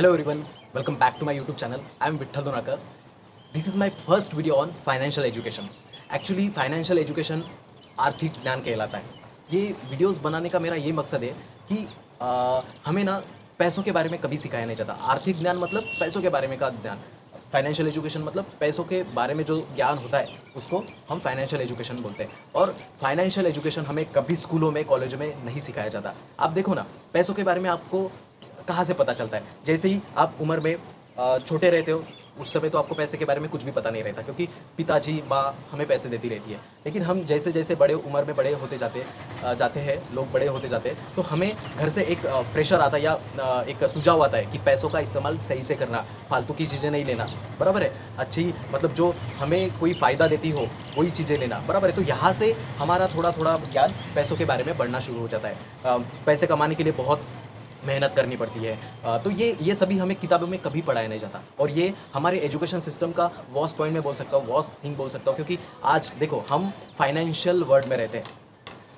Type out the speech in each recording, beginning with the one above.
Hello everyone, welcome back to my YouTube channel. I am Vitthal Donakar. This is my first video on financial education. Actually financial education आर्थिक ज्ञान कहलाता है। ये videos बनाने का मेरा ये मकसद है कि हमें ना पैसों के बारे में कभी सिखाया नहीं जाता। आर्थिक ज्ञान मतलब पैसों के बारे में का ज्ञान, फाइनेंशियल एजुकेशन मतलब पैसों के बारे में जो ज्ञान होता है उसको हम फाइनेंशियल एजुकेशन बोलते हैं। और फाइनेंशियल एजुकेशन हमें कभी स्कूलों में कॉलेजों में नहीं सिखाया जाता। आप देखो ना, पैसों के बारे में आपको कहाँ से पता चलता है? जैसे ही आप उम्र में छोटे रहते हो उस समय तो आपको पैसे के बारे में कुछ भी पता नहीं रहता, क्योंकि पिताजी माँ हमें पैसे देती रहती है। लेकिन हम जैसे जैसे बड़े उम्र में बड़े होते जाते हैं, लोग बड़े होते जाते हैं, तो हमें घर से एक प्रेशर आता है या एक सुझाव आता है कि पैसों का इस्तेमाल सही से करना, फालतू की चीज़ें नहीं लेना, बराबर है। अच्छी मतलब जो हमें कोई फ़ायदा देती हो वही चीज़ें लेना, बराबर है। तो यहाँ से हमारा थोड़ा थोड़ा ज्ञान पैसों के बारे में बढ़ना शुरू हो जाता है। पैसे कमाने के लिए बहुत मेहनत करनी पड़ती है। तो ये सभी हमें किताबों में कभी पढ़ाया नहीं जाता, और ये हमारे एजुकेशन सिस्टम का वर्स्ट पॉइंट में बोल सकता हूँ, वर्स्ट थिंग बोल सकता हूँ। क्योंकि आज देखो हम फाइनेंशियल वर्ल्ड में रहते हैं,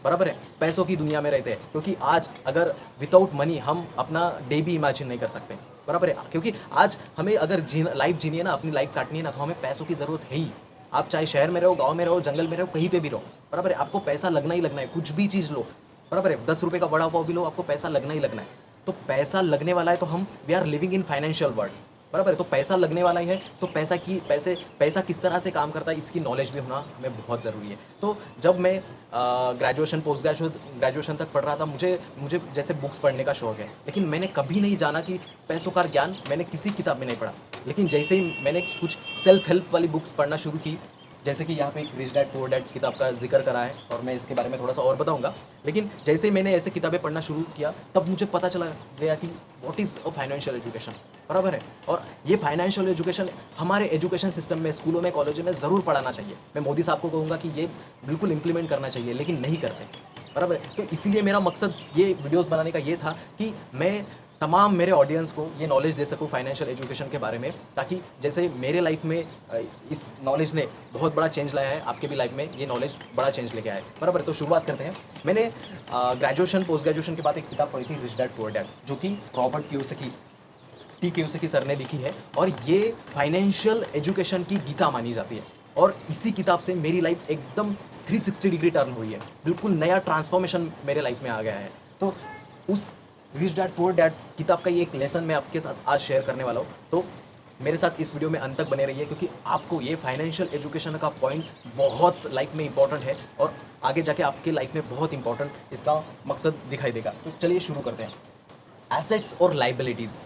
बराबर है, पैसों की दुनिया में रहते हैं। क्योंकि आज अगर विदाउट मनी हम अपना डे भी इमेजिन नहीं कर सकते, बराबर है। क्योंकि आज हमें अगर लाइफ जीनी है ना, अपनी लाइफ काटनी है ना, तो हमें पैसों की ज़रूरत है ही। आप चाहे शहर में रहो, गाँव में रहो, जंगल में रहो, कहीं पर भी रहो, बराबर है, आपको पैसा लगना ही लगना है। कुछ भी चीज़ लो, बराबर है, 10 रुपये का वड़ा पाव भी लो, आपको पैसा लगना ही लगना है। तो पैसा लगने वाला है, तो हम we are living in financial world, बराबर है। तो पैसा लगने वाला ही है, तो पैसा किस तरह से काम करता है इसकी नॉलेज भी होना हमें बहुत ज़रूरी है। तो जब मैं ग्रेजुएशन पोस्ट ग्रेजुएशन तक पढ़ रहा था, मुझे जैसे बुक्स पढ़ने का शौक है, लेकिन मैंने कभी नहीं जाना कि पैसों का ज्ञान मैंने किसी किताब में नहीं पढ़ा। लेकिन जैसे ही मैंने कुछ सेल्फ हेल्प वाली बुक्स पढ़ना शुरू की, जैसे कि यहाँ पे एक रिच डैड पुअर डैड किताब का जिक्र करा है, और मैं इसके बारे में थोड़ा सा और बताऊंगा। लेकिन जैसे ही मैंने ऐसे किताबें पढ़ना शुरू किया, तब मुझे पता चला गया कि what is a financial education, बराबर है। और ये फाइनेंशियल एजुकेशन हमारे एजुकेशन सिस्टम में, स्कूलों में, कॉलेजों में ज़रूर पढ़ाना चाहिए। मैं मोदी साहब को कहूँगा कि ये बिल्कुल इंप्लीमेंट करना चाहिए, लेकिन नहीं करते, बराबर है। तो इसीलिए मेरा मकसद ये वीडियोज़ बनाने का ये था कि मैं तमाम मेरे ऑडियंस को ये नॉलेज दे सकूँ फाइनेंशियल एजुकेशन के बारे में, ताकि जैसे मेरे लाइफ में इस नॉलेज ने बहुत बड़ा चेंज लाया है, आपके भी लाइफ में ये नॉलेज बड़ा चेंज लेके आया है, बराबर। तो शुरुआत करते हैं। मैंने ग्रेजुएशन पोस्ट ग्रेजुएशन के बाद एक किताब पढ़ी थी, रिच डैड पुअर डैड, जो कि रॉबर्ट कियोसाकी सर ने लिखी है, और ये फाइनेंशियल एजुकेशन की गीता मानी जाती है। और इसी किताब से मेरी लाइफ एकदम 360 डिग्री टर्न हुई है, बिल्कुल नया ट्रांसफॉर्मेशन मेरे लाइफ में आ गया है। तो उस रिच डैड पुअर डैड किताब का ये एक लेसन मैं आपके साथ आज शेयर करने वाला हूँ। तो मेरे साथ इस वीडियो में अंत तक बने रहिए, क्योंकि आपको ये फाइनेंशियल एजुकेशन का पॉइंट बहुत लाइफ में इंपॉर्टेंट है, और आगे जाके आपके लाइफ में बहुत इंपॉर्टेंट इसका मकसद दिखाई देगा। तो चलिए शुरू करते हैं। एसेट्स और लाइबिलिटीज़।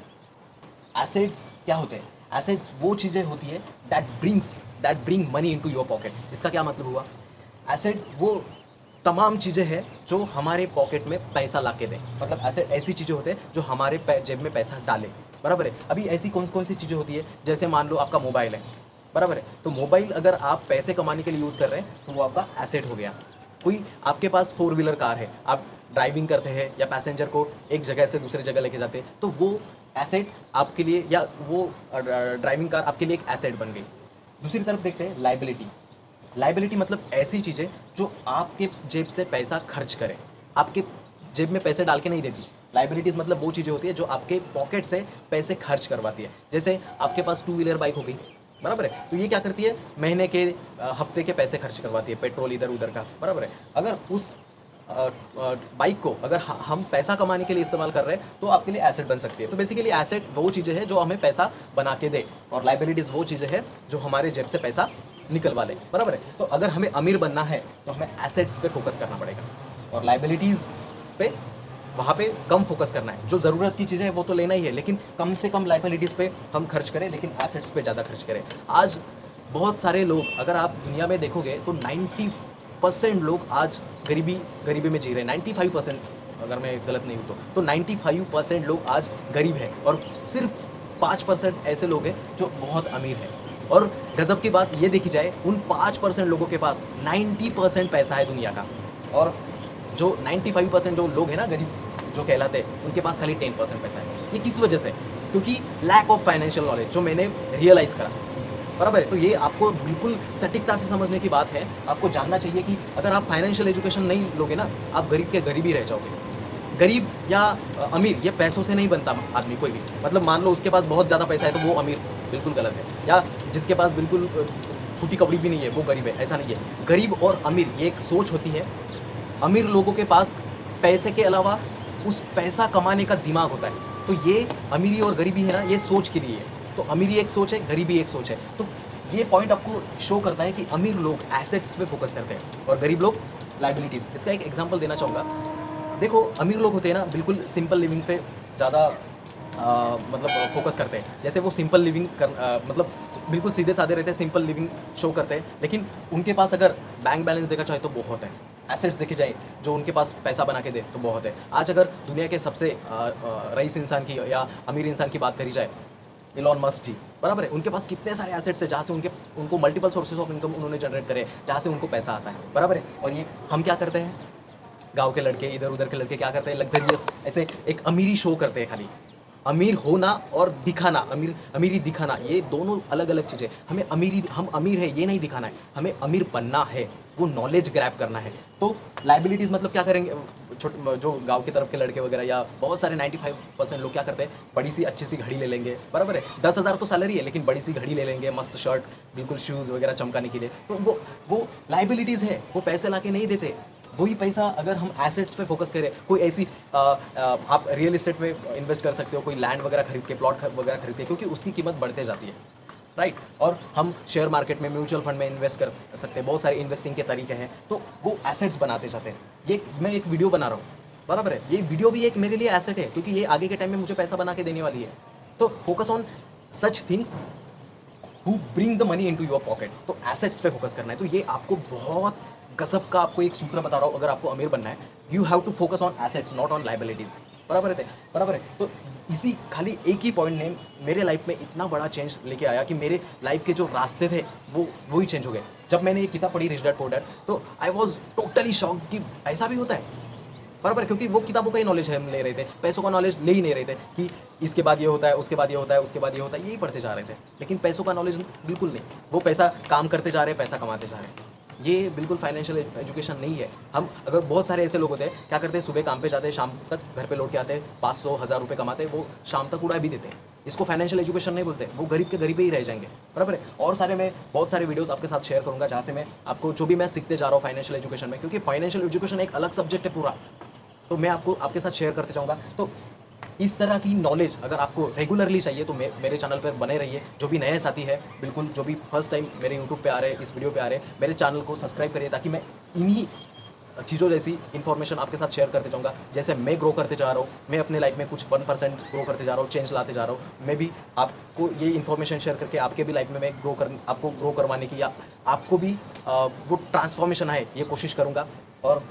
एसेट्स क्या होते हैं? एसेट्स वो चीज़ें होती है that bring money into your pocket. इसका क्या मतलब हुआ? एसेट वो तमाम चीज़ें हैं जो हमारे पॉकेट में पैसा ला के दें। मतलब ऐसी चीज़ें होते हैं जो हमारे जेब में पैसा डालें, बराबर है। अभी ऐसी कौन कौन सी चीज़ें होती है? जैसे मान लो आपका मोबाइल है, बराबर है। तो मोबाइल अगर आप पैसे कमाने के लिए यूज़ कर रहे हैं तो वो आपका एसेट हो गया। कोई आपके पास 4 व्हीलर कार है, आप ड्राइविंग करते हैं या पैसेंजर को एक जगह से दूसरी जगह लेके जाते हैं, तो वो एसेट आपके लिए, या वो ड्राइविंग कार आपके लिए एक एसेट बन गई। दूसरी तरफ देखते हैं लाइबिलिटी मतलब ऐसी चीज़ें जो आपके जेब से पैसा खर्च करें, आपके जेब में पैसे डाल के नहीं देती। लाइबिलिटीज़ मतलब वो चीज़ें होती है जो आपके पॉकेट से पैसे खर्च करवाती है। जैसे आपके पास 2 व्हीलर बाइक हो गई, बराबर है, तो ये क्या करती है? महीने के हफ्ते के पैसे खर्च करवाती है, पेट्रोल इधर उधर का, बराबर है। अगर उस बाइक को अगर हम पैसा कमाने के लिए इस्तेमाल कर रहे हैं तो आपके लिए एसेट बन सकती है। तो बेसिकली एसेट वो चीज़ें हैं जो हमें पैसा बना के दे, और लाइबिलिटीज़ वो चीज़ें हैं जो हमारे जेब से पैसा निकलवा ले, बराबर है। तो अगर हमें अमीर बनना है तो हमें एसेट्स पे फोकस करना पड़ेगा, और लाइबिलिटीज़ पे वहाँ पे कम फोकस करना है। जो ज़रूरत की चीज़ें हैं वो तो लेना ही है, लेकिन कम से कम लाइबिलिटीज़ पे हम खर्च करें, लेकिन एसेट्स पे ज़्यादा खर्च करें। आज बहुत सारे लोग, अगर आप दुनिया में देखोगे तो 90% लोग आज गरीबी में जी रहे हैं। 95%, अगर मैं गलत नहीं हूँ तो 95% लोग आज गरीब हैं, और सिर्फ 5% ऐसे लोग हैं जो बहुत अमीर हैं। और गजब की बात ये देखी जाए, उन 5% लोगों के पास 90% पैसा है दुनिया का, और जो 95% जो लोग हैं ना गरीब जो कहलाते हैं, उनके पास खाली 10% पैसा है। ये किस वजह से? क्योंकि लैक ऑफ फाइनेंशियल नॉलेज, जो मैंने रियलाइज़ करा, बराबर है। तो ये आपको बिल्कुल सटीकता से समझने की बात है। आपको जानना चाहिए कि अगर आप फाइनेंशियल एजुकेशन नहीं लोगे ना, आप गरीब के गरीब ही रह जाओगे। गरीब या अमीर ये पैसों से नहीं बनता आदमी कोई भी। मतलब मान लो उसके पास बहुत ज़्यादा पैसा है तो वो अमीर, बिल्कुल गलत है। या जिसके पास बिल्कुल फूटी कपड़ी भी नहीं है वो गरीब है, ऐसा नहीं है। गरीब और अमीर ये एक सोच होती है। अमीर लोगों के पास पैसे के अलावा उस पैसा कमाने का दिमाग होता है। तो ये अमीरी और गरीबी है ना, ये सोच के लिए है। तो अमीरी एक सोच है, गरीबी एक सोच है। तो ये पॉइंट आपको शो करता है कि अमीर लोग एसेट्स पे फोकस करते हैं और गरीब लोग लाइबिलिटीज़। इसका एक एग्जांपल देना चाहूँगा। देखो अमीर लोग होते हैं ना, बिल्कुल सिंपल लिविंग पे ज़्यादा मतलब फोकस करते हैं। जैसे वो सिंपल लिविंग मतलब बिल्कुल सीधे साधे रहते हैं, सिंपल लिविंग शो करते हैं। लेकिन उनके पास अगर बैंक बैलेंस देखा जाए तो बहुत है, एसेट्स देखे जाए जो उनके पास पैसा बना के दे तो बहुत है। आज अगर दुनिया के सबसे रईस इंसान की या अमीर इंसान की बात करी जाए, इलॉन मस्क जी, बराबर है, उनके पास कितने सारे एसेट्स है जहाँ से उनको मल्टीपल सोर्सेज ऑफ इनकम उन्होंने जनरेट करे, जहाँ से उनको पैसा आता है, बराबर है। और ये हम क्या करते हैं, गांव के लड़के, इधर उधर के लड़के क्या करते हैं, लग्जरियस ऐसे एक अमीरी शो करते हैं। खाली अमीर होना और दिखाना, अमीरी दिखाना, ये दोनों अलग अलग चीज़ें। हम अमीर है ये नहीं दिखाना है, हमें अमीर बनना है, वो नॉलेज ग्रैब करना है। तो लाइबिलिटीज़ मतलब क्या करेंगे, छोटे जो गांव की तरफ के लड़के वगैरह या बहुत सारे 95% लोग क्या करते हैं, बड़ी सी अच्छी सी घड़ी ले लेंगे, बराबर है। 10,000 तो सैलरी है लेकिन बड़ी सी घड़ी ले लेंगे, मस्त शर्ट, बिल्कुल शूज़ वगैरह चमकाने के लिए। तो वो लाइबिलिटीज़ है, वो पैसे ला के नहीं देते। वही पैसा अगर हम एसेट्स पे फोकस करें, कोई ऐसी आप रियल इस्टेट में इन्वेस्ट कर सकते हो, कोई लैंड वगैरह खरीद के, प्लॉट वगैरह खरीद के, क्योंकि उसकी कीमत बढ़ते जाती है, राइट। और हम शेयर मार्केट में, म्यूचुअल फंड में इन्वेस्ट कर सकते हैं। बहुत सारे इन्वेस्टिंग के तरीके हैं, तो वो एसेट्स बनाते जाते हैं। ये मैं एक वीडियो बना रहा हूँ, बराबर है, ये वीडियो भी एक मेरे लिए एसेट है, क्योंकि ये आगे के टाइम में मुझे पैसा बना के देने वाली है। तो focus on such things who bring the money into your pocket. तो एसेट्स पे फोकस करना है। तो ये आपको बहुत गजब का आपको एक सूत्र बता रहा हूँ, अगर आपको अमीर बनना है, you have to focus on assets not on liabilities, बराबर है, बराबर है। तो इसी खाली एक ही पॉइंट ने मेरे लाइफ में इतना बड़ा चेंज लेके आया कि मेरे लाइफ के जो रास्ते थे वो ही चेंज हो गए। जब मैंने ये किताब पढ़ी, रिच डैड पुअर डैड, तो आई वॉज टोटली शॉक कि ऐसा भी होता है, बराबर। क्योंकि वो किताबों का ही नॉलेज हम ले रहे थे, पैसों का नॉलेज ले ही नहीं रहे थे कि इसके बाद ये होता है, उसके बाद ये होता है, उसके बाद ये होता है, यही पढ़ते जा रहे थे। लेकिन पैसों का नॉलेज बिल्कुल नहीं। वो पैसा काम करते जा रहे हैं, पैसा कमाते जा रहे हैं। ये बिल्कुल फाइनेंशियल एजुकेशन नहीं है। हम अगर बहुत सारे ऐसे लोग होते हैं, क्या करते हैं, सुबह काम पे जाते हैं, शाम तक घर पे लौट के आते हैं, 500-1000 रुपये कमाते हैं, वो शाम तक उड़ा भी देते हैं। इसको फाइनेंशियल एजुकेशन नहीं बोलते, वो गरीब के गरीब ही रह जाएंगे, बराबर है। और सारे मैं बहुत सारे वीडियोस आपके साथ शेयर करूंगा, जहाँ से मैं आपको जो भी मैं सीखते जा रहा हूँ फाइनेंशियल एजुकेशन में, क्योंकि फाइनेंशियल एजुकेशन एक अलग सब्जेक्ट है पूरा, तो मैं आपको आपके साथ शेयर करते जाऊँगा। तो इस तरह की नॉलेज अगर आपको रेगुलरली चाहिए तो मेरे चैनल पर बने रहिए। जो भी नए साथी है, बिल्कुल जो भी फर्स्ट टाइम मेरे यूट्यूब पे आ रहे हैं, इस वीडियो पे आ रहे हैं, मेरे चैनल को सब्सक्राइब करिए, ताकि मैं इन्हीं चीज़ों जैसी इन्फॉर्मेशन आपके साथ शेयर करते जाऊँगा। जैसे मैं ग्रो करते जा रहा हूँ, मैं अपने लाइफ में कुछ 1% ग्रो करते जा रहा हूँ, चेंज लाते जा रहा हूँ। मैं भी आपको ये इन्फॉर्मेशन शेयर करके आपके भी लाइफ में मैं आपको ग्रो करवाने की, या आपको भी वो ट्रांसफॉर्मेशन आए, ये कोशिश करूँगा। और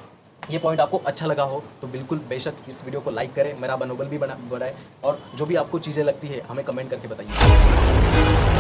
ये पॉइंट आपको अच्छा लगा हो तो बिल्कुल बेशक इस वीडियो को लाइक करें, मेरा मनोबल भी बढ़ाए, और जो भी आपको चीज़ें लगती है हमें कमेंट करके बताइए।